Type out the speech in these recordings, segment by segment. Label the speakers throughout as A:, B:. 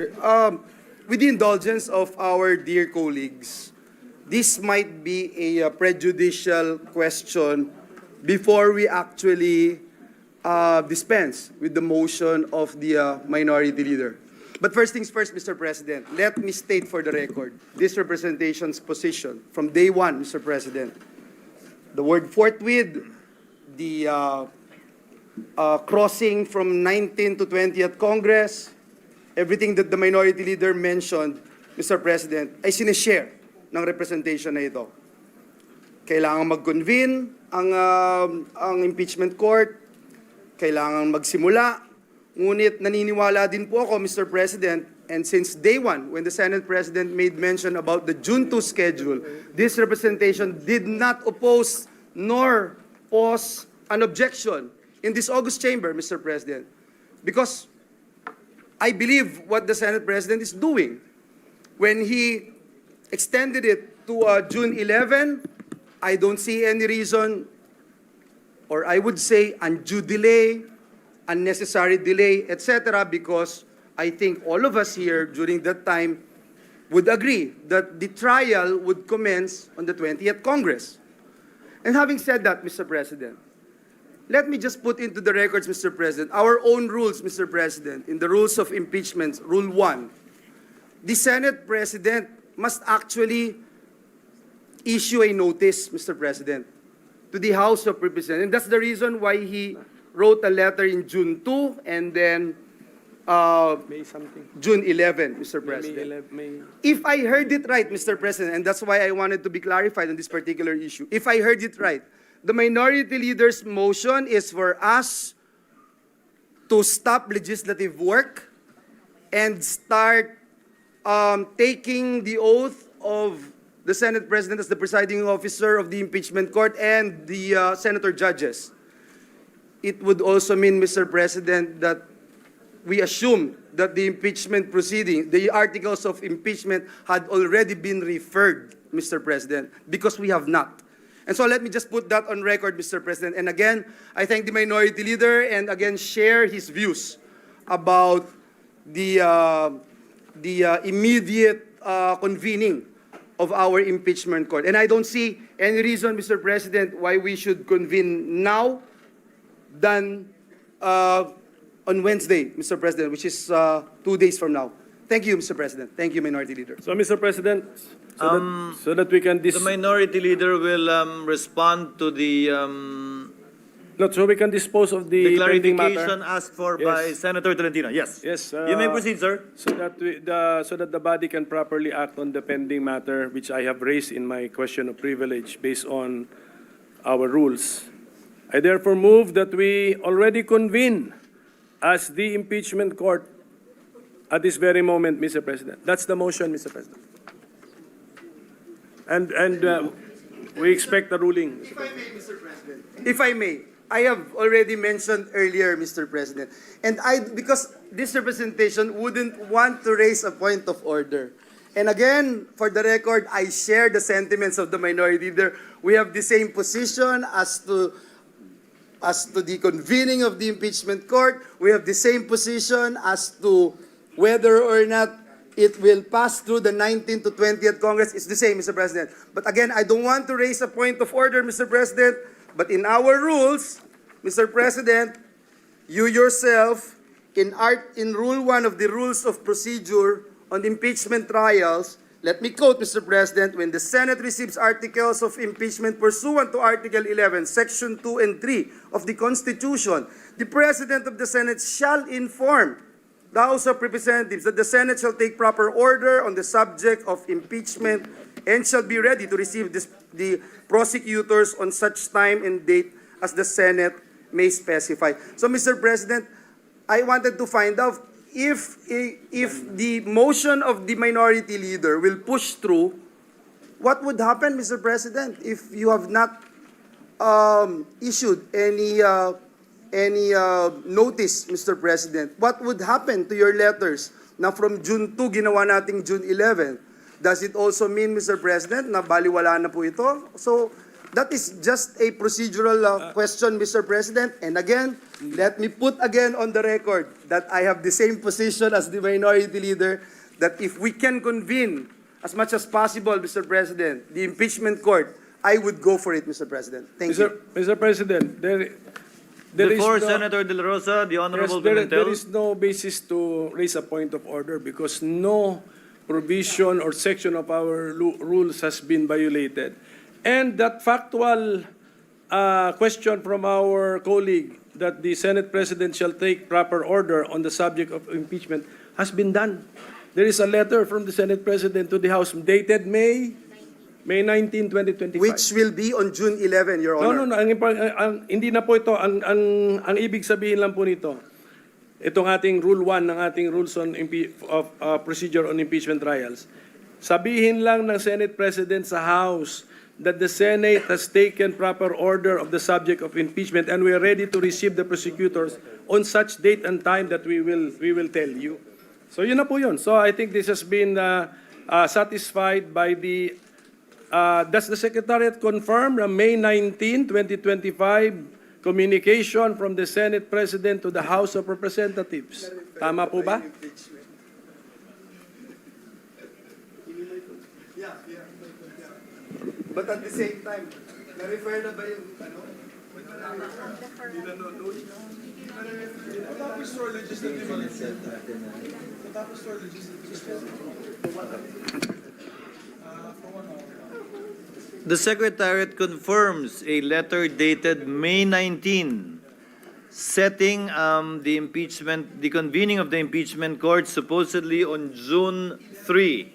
A: With the indulgence of our dear colleagues, this might be a prejudicial question before we actually dispense with the motion of the minority leader. But first things first, Mr. President, let me state for the record this representation's position from day one, Mr. President. The word forthwith, the crossing from 19th to 20th Congress, everything that the minority leader mentioned, Mr. President, ay sinishare ng representation na ito. Kailangan mag-convene ang impeachment court, kailangan magsimula, ngunit naniniwala din po ako, Mr. President, and since day one, when the Senate President made mention about the June 2 schedule, this representation did not oppose nor pose an objection in this August chamber, Mr. President, because I believe what the Senate President is doing. When he extended it to June 11, I don't see any reason, or I would say undue delay, unnecessary delay, etc., because I think all of us here during that time would agree that the trial would commence on the 20th Congress. And having said that, Mr. President, let me just put into the records, Mr. President, our own rules, Mr. President, in the rules of impeachment, Rule 1. The Senate President must actually issue a notice, Mr. President, to the House of Representatives. And that's the reason why he wrote a letter in June 2 and then June 11, Mr. President. If I heard it right, Mr. President, and that's why I wanted to be clarified on this particular issue, if I heard it right, the minority leader's motion is for us to stop legislative work and start taking the oath of the Senate President as the presiding officer of the impeachment court and the senator judges. It would also mean, Mr. President, that we assume that the impeachment proceeding, the articles of impeachment had already been referred, Mr. President, because we have not. And so let me just put that on record, Mr. President. And again, I thank the minority leader and again share his views about the immediate convening of our impeachment court. And I don't see any reason, Mr. President, why we should convene now than on Wednesday, Mr. President, which is 2 days from now. Thank you, Mr. President. Thank you, Minority Leader.
B: So, Mr. President, so that we can
C: the Minority Leader will respond to the
B: so we can dispose of the pending
C: clarification
B: matter.
C: asked for by Senator Tolentino. Yes.
B: Yes.
C: You may proceed, sir.
B: So that the body can properly act on the pending matter, which I have raised in my question of privilege based on our rules. I therefore move that we already convene as the impeachment court at this very moment, Mr. President. That's the motion, Mr. President. And we expect the ruling.
A: If I may, Mr. President. If I may, I have already mentioned earlier, Mr. President, and because this representation wouldn't want to raise a point of order. And again, for the record, I share the sentiments of the minority leader. We have the same position as to the convening of the impeachment court. We have the same position as to whether or not it will pass through the 19th to 20th Congress. It's the same, Mr. President. But again, I don't want to raise a point of order, Mr. President. But in our rules, Mr. President, you yourself, in Rule 1 of the Rules of Procedure on impeachment trials, let me quote, Mr. President, when the Senate receives articles of impeachment pursuant to Article 11, Section 2 and 3 of the Constitution, the President of the Senate shall inform the House of Representatives that the Senate shall take proper order on the subject of impeachment and shall be ready to receive the prosecutors on such time and date as the Senate may specify. So, Mr. President, I wanted to find out if the motion of the minority leader will push through, what would happen, Mr. President, if you have not issued any notice, Mr. President? What would happen to your letters na from June 2 ginawa nating June 11? Does it also mean, Mr. President, na baliwala na po ito? So, That is just a procedural question, Mr. President. And again, let me put again on the record that I have the same position as the minority leader, that if we can convene as much as possible, Mr. President, the impeachment court, I would go for it, Mr. President. Thank you.
B: Mr. President, there
C: Before
B: is no,
C: Senator De La Rosa, the Honorable
B: there
C: Pimentel.
B: is no basis to raise a point of order because no provision or section of our rules has been violated. And that factual question from our colleague that the Senate President shall take proper order on the subject of impeachment has been done. There is a letter from the Senate President to the House dated May 19, 2025.
A: Which will be on June 11, Your Honor.
B: No. Hindi na po ito. Ang ibig sabihin lang po nito, itong ating Rule 1 ng ating Rules on Procedure on Impeachment Trials. Sabihin lang ng Senate President sa House that the Senate has taken proper order of the subject of impeachment and we are ready to receive the prosecutors on such date and time that we will tell you. So yun na po yun. So I think this has been satisfied by the does the Secretariat confirm the May 19, 2025 communication from the Senate President to the House of Representatives? Tama po ba?
A: But at the same time, na-refer na ba yung ano?
C: The Secretariat confirms a letter dated May 19, setting the convening of the impeachment court supposedly on June 3,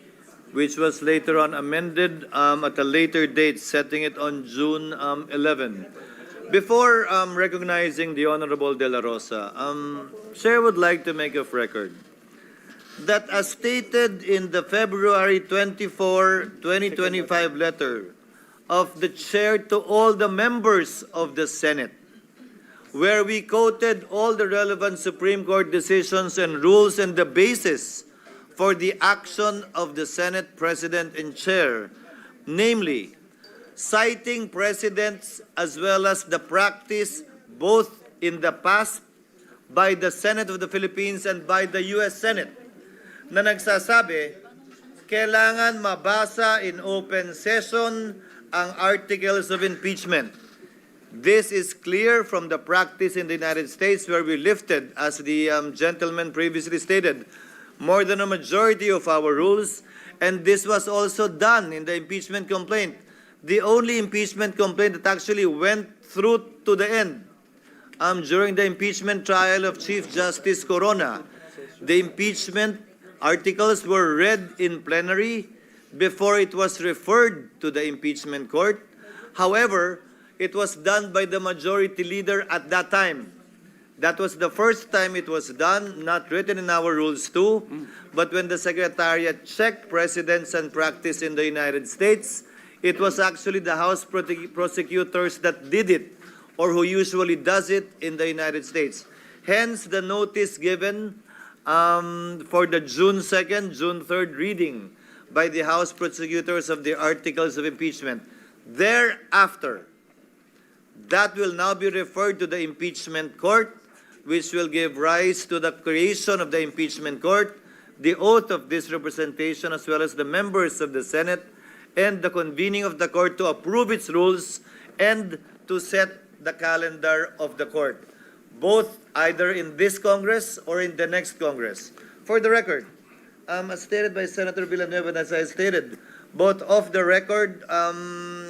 C: which was later on amended at a later date, setting it on June 11. Before recognizing the Honorable De La Rosa, Chair would like to make of record that as stated in the February 24, 2025 letter of the Chair to all the members of the Senate, where we quoted all the relevant Supreme Court decisions and rules and the basis for the action of the Senate President and Chair, namely, citing precedents as well as the practice both in the past by the Senate of the Philippines and by the U.S. Senate, na nagsasabi, kailangan mabasa in open session ang articles of impeachment. This is clear from the practice in the United States where we lifted, as the gentleman previously stated, more than a majority of our rules, and this was also done in the impeachment complaint. The only impeachment complaint that actually went through to the end during the impeachment trial of Chief Justice Corona. The impeachment articles were read in plenary before it was referred to the impeachment court. However, it was done by the majority leader at that time. That was the first time it was done, not written in our rules too, but when the Secretariat checked precedents and practice in the United States, it was actually the House prosecutors that did it, or who usually does it in the United States. Hence, the notice given for the June 2nd, June 3rd reading by the House prosecutors of the articles of impeachment. Thereafter, that will now be referred to the impeachment court, which will give rise to the creation of the impeachment court, the oath of this representation, as well as the members of the Senate, and the convening of the court to approve its rules and to set the calendar of the court, both either in this Congress or in the next Congress. For the record, as stated by Senator Villanueva, and as I stated, both off the record,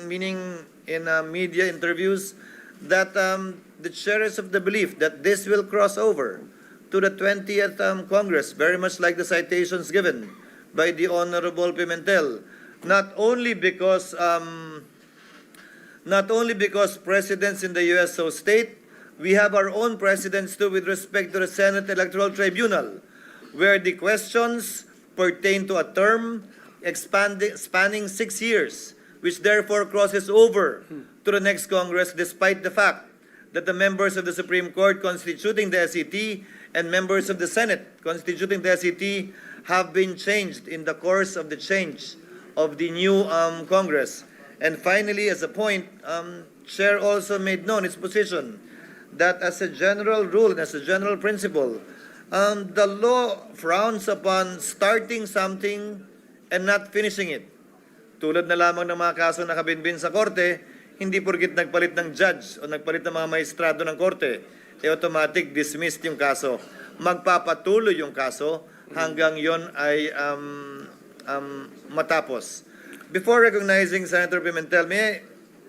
C: meaning in media interviews, that the chair is of the belief that this will cross over to the 20th Congress, very much like the citations given by the Honorable Pimentel, not only because precedents in the U.S. so state, we have our own precedents too with respect to the Senate Electoral Tribunal, where the questions pertain to a term spanning 6 years, which therefore crosses over to the next Congress, despite the fact that the members of the Supreme Court constituting the SET and members of the Senate constituting the SET have been changed in the course of the change of the new Congress. And finally, as a point, Chair also made known its position that as a general rule and as a general principle, the law frowns upon starting something and not finishing it. Tulad na lamang ng mga kaso na kabinbin sa korte, hindi porkit nagpalit ng judge o nagpalit ng mga maestrado ng korte, automatic dismissed yung kaso. Magpapatuloy yung kaso hanggang yon ay matapos. Before recognizing Senator Pimentel, may I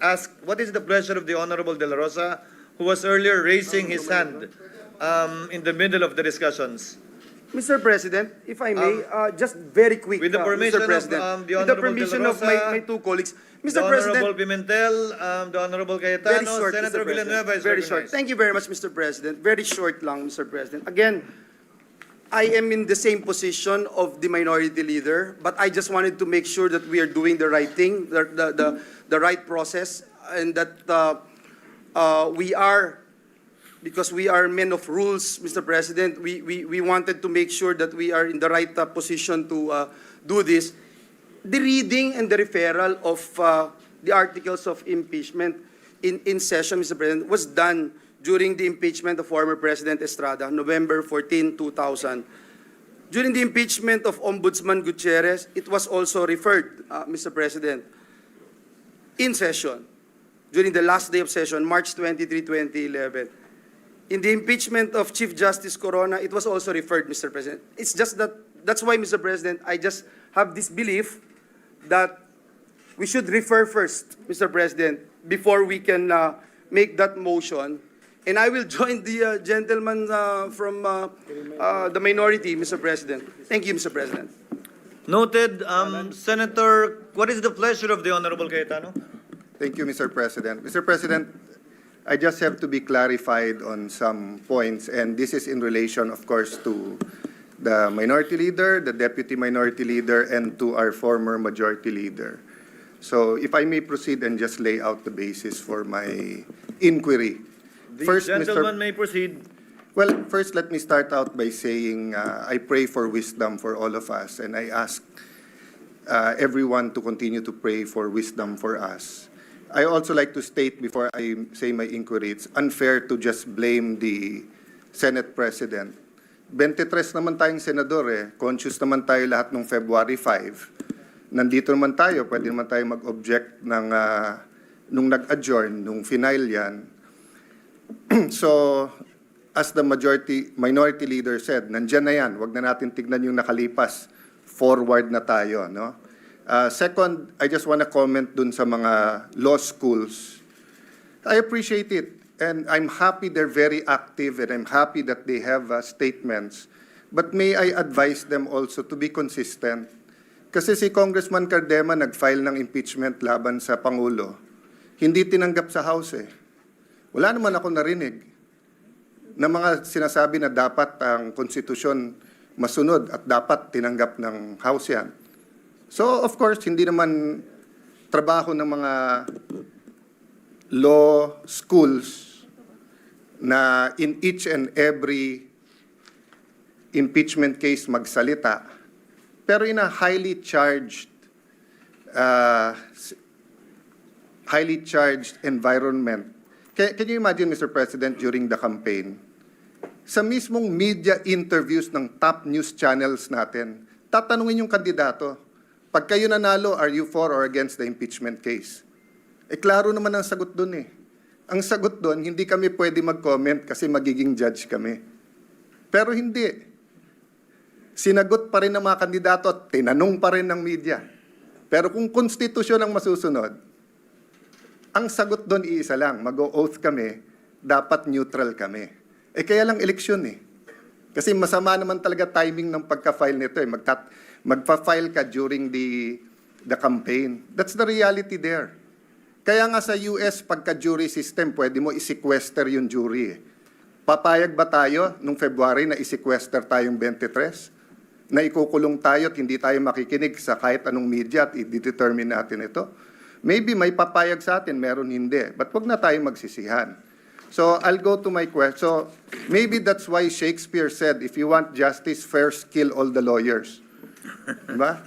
C: ask, what is the pleasure of the Honorable Dela Rosa, who was earlier raising his hand in the middle of the discussions?
A: Mr. President, if I may, just very quick,
C: With the permission
A: Mr. President,
C: of the
A: with the
C: Honorable
A: permission
C: Dela
A: of
C: Rosa,
A: my two colleagues,
C: The
A: Mr. President,
C: Honorable Pimentel, the Honorable
A: very
C: Cayetano,
A: short,
C: Senator
A: Mr. President.
C: Villanueva is
A: Very short.
C: recognized.
A: Thank you very much, Mr. President. Very short lang, Mr. President. Again, I am in the same position of the minority leader, but I just wanted to make sure that we are doing the right thing, the right process, and that we are, because we are men of rules, Mr. President, we wanted to make sure that we are in the right position to do this. The reading and the referral of the articles of impeachment in session, Mr. President, was done during the impeachment of former President Estrada, November 14, 2000. During the impeachment of Ombudsman Gutierrez, it was also referred, Mr. President, in session, during the last day of session, March 23, 2011. In the impeachment of Chief Justice Corona, it was also referred, Mr. President. It's just that, that's why, Mr. President, I just have this belief that we should refer first, Mr. President, before we can make that motion. And I will join the gentleman from the minority, Mr. President. Thank you, Mr. President.
C: Noted. Senator, what is the pleasure of the Honorable Cayetano?
D: Thank you, Mr. President. Mr. President, I just have to be clarified on some points, and this is in relation, of course, to the minority leader, the deputy minority leader, and to our former majority leader. So if I may proceed and just lay out the basis for my inquiry.
C: The gentleman may proceed.
D: Well, first let me start out by saying I pray for wisdom for all of us, and I ask everyone to continue to pray for wisdom for us. I also like to state before I say my inquiry, it's unfair to just blame the Senate President. 23 naman tayong senador eh. Conscious naman tayo lahat nung February 5. Nandito naman tayo, pwede naman tayo mag-object ng, nung nag-adjourn, nung final yan. So, as the minority leader said, nandyan na yan, wag na natin tignan yung nakalipas. Forward na tayo, no? Second, I just want to comment dun sa mga law schools. I appreciate it. And I'm happy they're very active, and I'm happy that they have statements. But may I advise them also to be consistent? Kasi si Congressman Cardema nag-file ng impeachment laban sa Pangulo. Hindi tinanggap sa House eh. Wala naman ako narinig na mga sinasabi na dapat ang konstitusyon masunod at dapat tinanggap ng House yan. So, of course, hindi naman trabaho ng mga law schools na in each and every impeachment case magsalita, pero in a highly charged environment. Can you imagine, Mr. President, during the campaign, sa mismong media interviews ng top news channels natin, tatanungin yung kandidato, pag kayo nanalo, are you for or against the impeachment case? Eh, klaro naman ang sagot doon eh. Ang sagot doon, hindi kami pwede mag-comment kasi magiging judge kami. Pero hindi. Sinagot pa rin ng mga kandidato at tinanong pa rin ng media. Pero kung konstitusyon ang masusunod, ang sagot doon iisa lang, mag-o-oath kami, dapat neutral kami. Eh kaya lang eleksyon eh. Kasi masama naman talaga timing ng pagka-file nito eh. Magpa-file ka during the campaign. That's the reality there. Kaya nga sa US, pagka-jury system, pwede mo i-sequester yung jury eh. Papayag ba tayo nung February na i-sequester tayong 23? Na ikukulong tayo at hindi tayo makikinig sa kahit anong media at i-determine natin ito? Maybe may papayag sa atin, meron hindi. But wag na tayo magsisihan. So I'll go to my question. So maybe that's why Shakespeare said, if you want justice, first kill all the lawyers. Diba?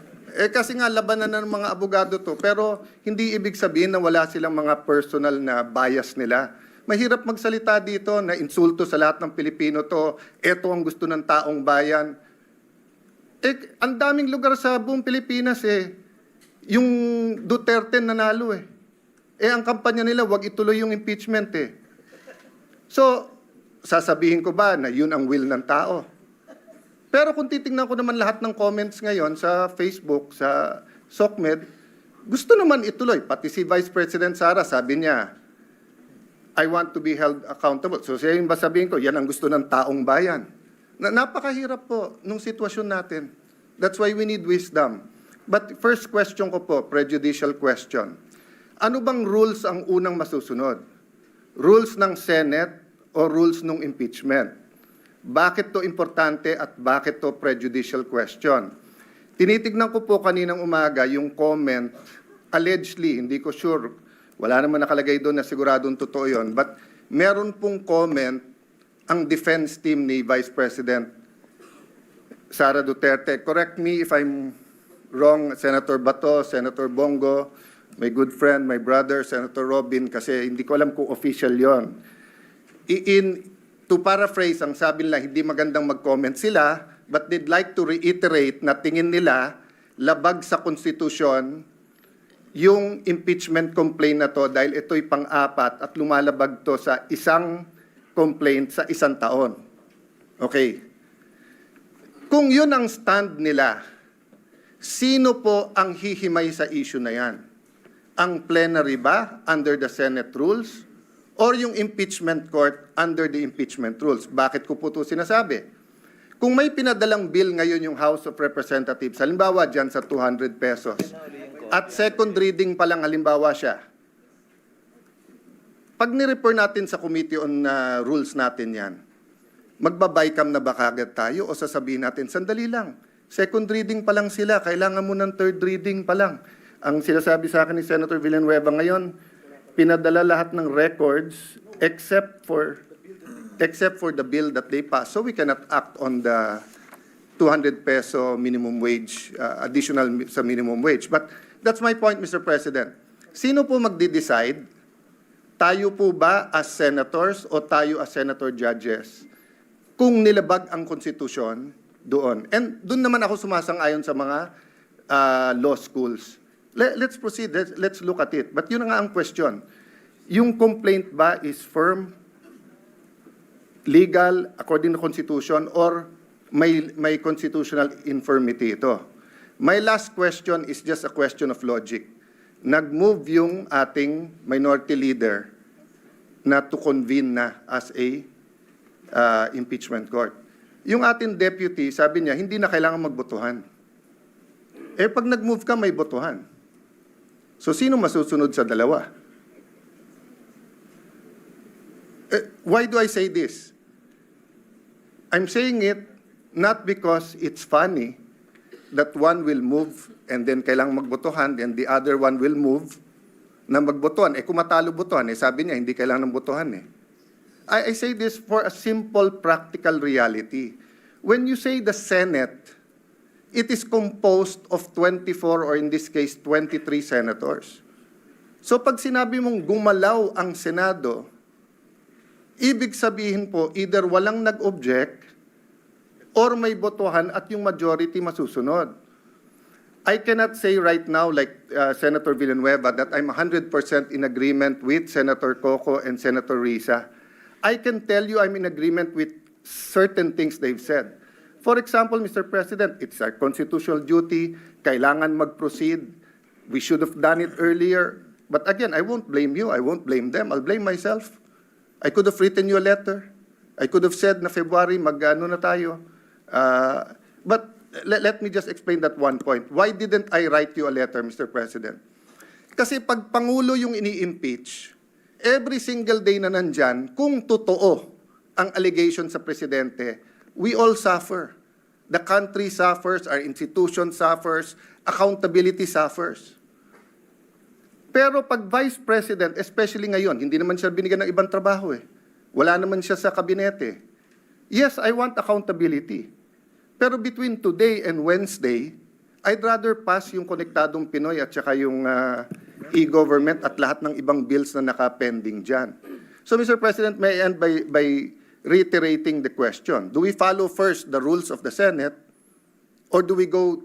D: Kasi nga labanan ng mga abogado to, pero hindi ibig sabihin na wala silang mga personal na bias nila. Mahirap magsalita dito na insulto sa lahat ng Pilipino to, eto ang gusto ng taong bayan. Ang daming lugar sa buong Pilipinas yung Duterte nanalo ang kampanya nila, wag ituloy yung impeachment So, sasabihin ko ba na yun ang will ng tao? Pero kung titingnan ko naman lahat ng comments ngayon sa Facebook, sa SOCMED, gusto naman ituloy. Pati si Vice President Sara, sabi niya, I want to be held accountable. So siya yung ba sabihin ko, yan ang gusto ng taong bayan. Napakahirap po nung sitwasyon natin. That's why we need wisdom. But first question ko po, prejudicial question. Ano bang rules ang unang masusunod? Rules ng Senate o rules ng impeachment? Bakit to importante at bakit to prejudicial question? Tinitignan ko po kaninang umaga yung comment, allegedly, hindi ko sure, wala naman nakalagay doon na siguradong totoo yun, but meron pong comment ang defense team ni Vice President Sara Duterte. Correct me if I'm wrong, Senator Bato, Senator Bongo, my good friend, my brother, Senator Robin, kasi hindi ko alam kung official yon. To paraphrase, ang sabi nila, hindi magandang mag-comment sila, but they'd like to reiterate na tingin nila labag sa konstitusyon yung impeachment complaint na to dahil ito'y pang-apat at lumalabag to sa isang complaint sa isang taon. Okay. Kung yun ang stand nila, sino po ang hihimay sa issue na yan? Ang plenary ba under the Senate rules or yung impeachment court under the impeachment rules? Bakit ko po ito sinasabi? Kung may pinadalang bill ngayon yung House of Representatives, halimbawa dyan sa 200 pesos, at second reading pa lang halimbawa siya, pag ni-refer natin sa Committee on Rules natin yan, magbabaycam na ba kagad tayo o sasabihin natin, sandali lang, second reading pa lang sila, kailangan mo ng third reading pa lang. Ang sinasabi sa akin ni Senator Villanueva ngayon, pinadala lahat ng records except for the bill that they passed. So we cannot act on the 200 peso minimum wage, additional sa minimum wage. But that's my point, Mr. President. Sino po magde-decide? Tayo po ba as senators o tayo as senator judges? Kung nilabag ang konstitusyon doon. And doon naman ako sumasang-ayon sa mga law schools. Let's proceed. Let's look at it. But yun nga ang question. Yung complaint ba is firm, legal, according to Constitution, or may constitutional infirmity ito? My last question is just a question of logic. Nag-move yung ating minority leader na to convene na as a impeachment court. Yung ating deputy, sabi niya, hindi na kailangan magbotohan. Pag nag-move ka, may botohan. So, sino masusunod sa dalawa? Why do I say this? I'm saying it not because it's funny that one will move and then kailangang magbotohan and the other one will move na magbotohan. Kung matalo botohan, sabi niya, hindi kailangan ng botohan I say this for a simple practical reality. When you say the Senate, it is composed of 24 or in this case 23 senators. So pag sinabi mong gumalaw ang Senado, ibig sabihin po either walang nag-object or may botohan at yung majority masusunod. I cannot say right now like Senator Villanueva that I'm 100% in agreement with Senator Coco and Senator Riza. I can tell you I'm in agreement with certain things they've said. For example, Mr. President, it's our constitutional duty. Kailangan mag-proceed. We should have done it earlier. But again, I won't blame you. I won't blame them. I'll blame myself. I could have written you a letter. I could have said na February, mag-ano na tayo. But let me just explain that one point. Why didn't I write you a letter, Mr. President? Kasi pag Pangulo yung ini-impeach, every single day na nandyan, kung totoo ang allegation sa Presidente, we all suffer. The country suffers, our institution suffers, accountability suffers. Pero pag Vice President, especially ngayon, hindi naman siya binigyan ng ibang trabaho Wala naman siya sa kabinete. Yes, I want accountability. Pero between today and Wednesday, I'd rather pass yung Konektadong Pinoy at saka yung e-government at lahat ng ibang bills na nakapending dyan. So, Mr. President, may I end by reiterating the question. Do we follow first the rules of the Senate or do we go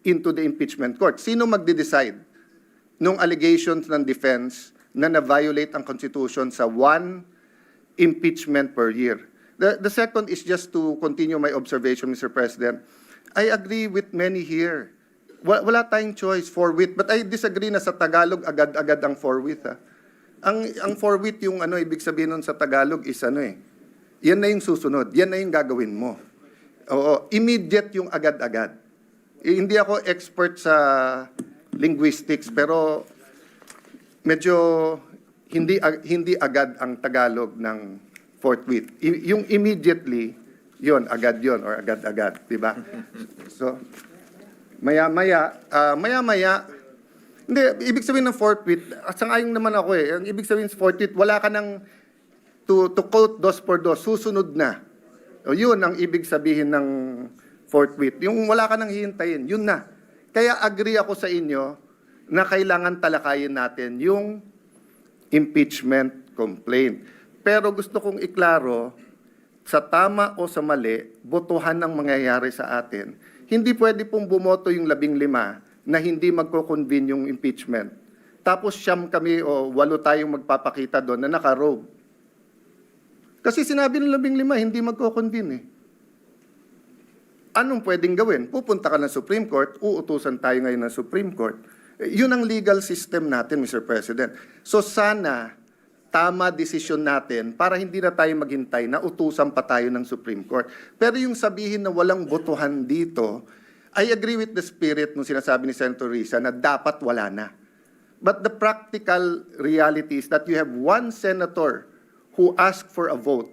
D: into the impeachment court? Sino magde-decide nung allegations ng defense na na-violate ang Constitution sa one impeachment per year? The second is just to continue my observation, Mr. President. I agree with many here. Wala tayong choice, forthwith. But I disagree na sa Tagalog, agad-agad ang forthwith. Ang forthwith, yung ibig sabihin nun sa Tagalog is yan na yung susunod. Yan na yung gagawin mo. Oo, immediate yung agad-agad. Hindi ako expert sa linguistics, pero medyo hindi agad ang Tagalog ng forthwith. Yung immediately, yon agad yon or agad-agad, di ba? So, maya-maya, hindi, ibig sabihin ng forthwith, sang-ayon naman ako ang ibig sabihin ng forthwith, wala ka ng, to quote dos por dos, susunod na. O yun ang ibig sabihin ng forthwith. Yung wala ka nang hihintayin, yun na. Kaya agree ako sa inyo na kailangan talakayin natin yung impeachment complaint. Pero gusto kong iklaro, sa tama o sa mali, botohan ang mangyayari sa atin. Hindi pwede pong bumoto yung 15 na hindi magko-convene yung impeachment. Tapos siyam kami o 8 tayong magpapakita doon na naka-robe. Kasi sinabi ng 15, hindi magko-convene Anong pwedeng gawin? Pupunta ka ng Supreme Court, uutusan tayo ngayon ng Supreme Court. Yun ang legal system natin, Mr. President. So sana, tama desisyon natin para hindi na tayo maghintay na utusan pa tayo ng Supreme Court. Pero yung sabihin na walang botohan dito, I agree with the spirit nung sinasabi ni Senator Riza na dapat wala na. But the practical reality is that you have one senator who asked for a vote.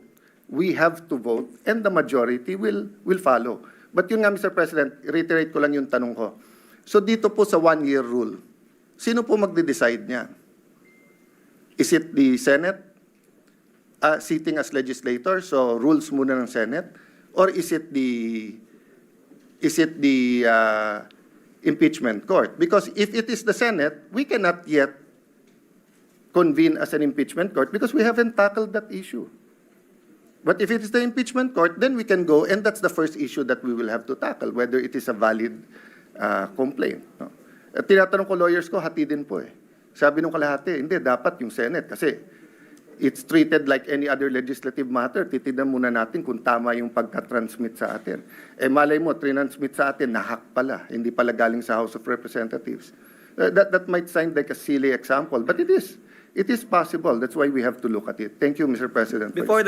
D: We have to vote and the majority will follow. But yun nga, Mr. President, reiterate ko lang yung tanong ko. So dito po sa one-year rule, sino po magde-decide niya? Is it the Senate sitting as legislator, so rules muna ng Senate? Or is it the impeachment court? Because if it is the Senate, we cannot yet convene as an impeachment court because we haven't tackled that issue. But if it is the impeachment court, then we can go, and that's the first issue that we will have to tackle, whether it is a valid complaint. No? At tinatanong ko lawyers ko, hati din po Sabi nung kalahati, hindi, dapat yung Senate kasi it's treated like any other legislative matter. Titignan muna natin kung tama yung pagka-transmit sa atin. Malay mo, transmit sa atin, nahack pala. Hindi pala galing sa House of Representatives. That might sound like a silly example, but it is. It is possible. That's why we have to look at it. Thank you, Mr. President.
C: Before